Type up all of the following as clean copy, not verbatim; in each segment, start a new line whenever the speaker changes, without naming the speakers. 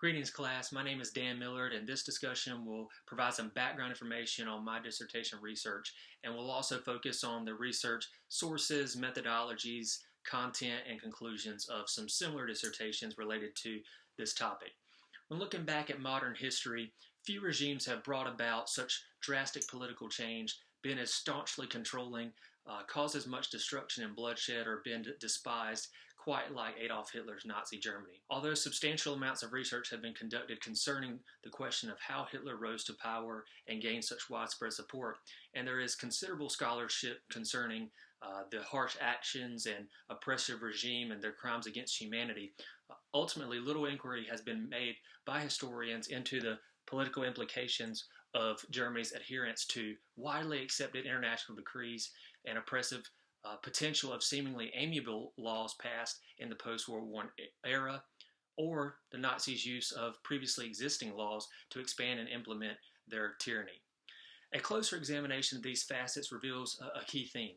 Greetings, class. My name is Dan Millard, and this discussion will provide some background information on my dissertation research, and will also focus on the research sources, methodologies, content, and conclusions of some similar dissertations related to this topic. When looking back at modern history, few regimes have brought about such drastic political change, been as staunchly controlling, caused as much destruction and bloodshed, or been despised quite like Adolf Hitler's Nazi Germany. Although substantial amounts of research have been conducted concerning the question of how Hitler rose to power and gained such widespread support, and there is considerable scholarship concerning the harsh actions and oppressive regime and their crimes against humanity, ultimately little inquiry has been made by historians into the political implications of Germany's adherence to widely accepted international decrees and oppressive potential of seemingly amiable laws passed in the post-World War era, or the Nazis' use of previously existing laws to expand and implement their tyranny. A closer examination of these facets reveals a key theme: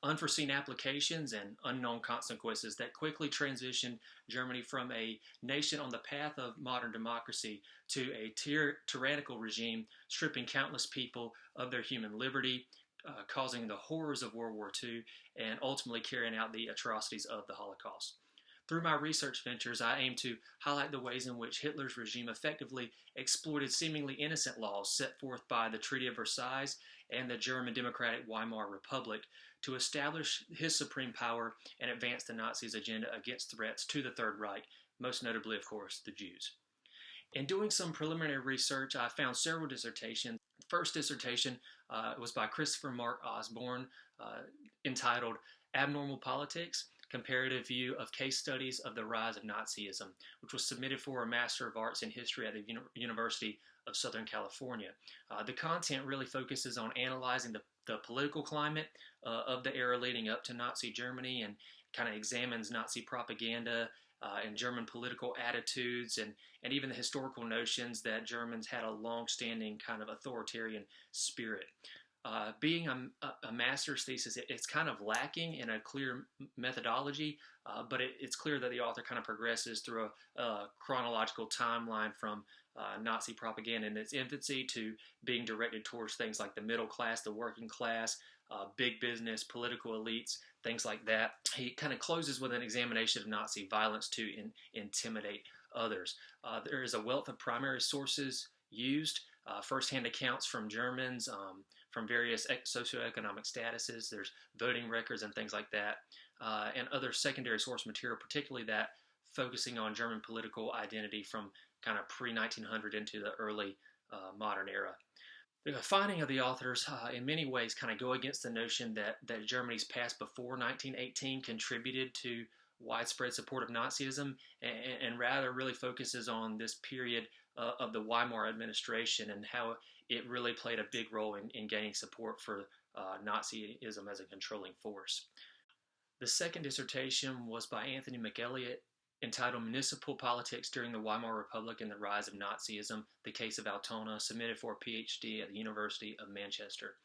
unforeseen applications and unknown consequences that quickly transitioned Germany from a nation on the path of modern democracy to a tyrannical regime, stripping countless people of their human liberty, causing the horrors of World War II, and ultimately carrying out the atrocities of the Holocaust. Through my research ventures, I aim to highlight the ways in which Hitler's regime effectively exploited seemingly innocent laws set forth by the Treaty of Versailles and the German Democratic Weimer Republic to establish his supreme power and advance the Nazis' agenda against threats to the Third Reich, most notably, of course, the Jews. In doing some preliminary research, I found several dissertations. The first dissertation was by Christopher Mark Osborne, entitled Abnormal Politics: Comparative View of Case Studies of the Rise of Nazism, which was submitted for a Master of Arts in History at the University of Southern California. The content really focuses on analyzing the political climate of the era leading up to Nazi Germany, and kind of examines Nazi propaganda and German political attitudes, and even the historical notions that Germans had a long-standing kind of authoritarian spirit. Being a master's thesis, it's kind of lacking in a clear methodology, but it's clear that the author kind of progresses through a chronological timeline from Nazi propaganda in its infancy to being directed towards things like the middle class, the working class, big business, political elites, things like that. He kind of closes with an examination of Nazi violence to intimidate others. There is a wealth of primary sources used, first-hand accounts from Germans, from various socioeconomic statuses. There's voting records and things like that, and other secondary source material, particularly that focusing on German political identity from kind of pre-1900 into the early modern era. The finding of the authors in many ways kind of go against the notion that Germany's past before 1918 contributed to widespread support of Nazism, and rather really focuses on this period of the Weimar administration and how it really played a big role in gaining support for Nazism as a controlling force. The second dissertation was by Anthony McElligott, entitled Municipal Politics During the Weimar Republic and the Rise of Nazism, the Case of Altona, submitted for a PhD at the University of Manchester.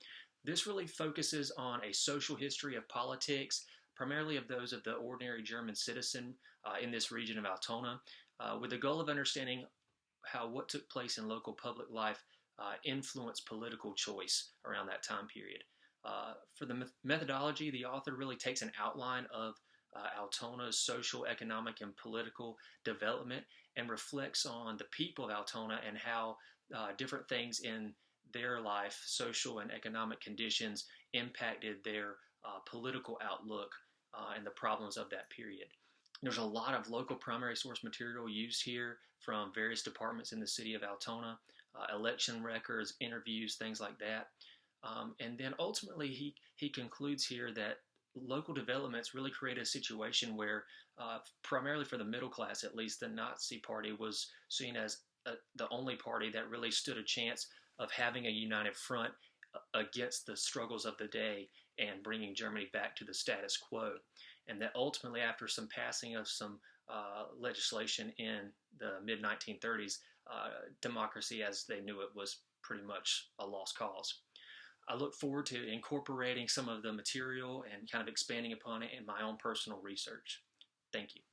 This really focuses on a social history of politics, primarily of those of the ordinary German citizen in this region of Altona, with the goal of understanding how what took place in local public life influenced political choice around that time period. For the methodology, the author really takes an outline of Altona's social, economic, and political development and reflects on the people of Altona and how different things in their life, social and economic conditions, impacted their political outlook and the problems of that period. There's a lot of local primary source material used here from various departments in the city of Altona, election records, interviews, things like that. And then ultimately he concludes here that local developments really created a situation where, primarily for the middle class at least, the Nazi Party was seen as the only party that really stood a chance of having a united front against the struggles of the day and bringing Germany back to the status quo. And that ultimately, after some passing of some legislation in the mid-1930s, democracy as they knew it was pretty much a lost cause. I look forward to incorporating some of the material and kind of expanding upon it in my own personal research. Thank you.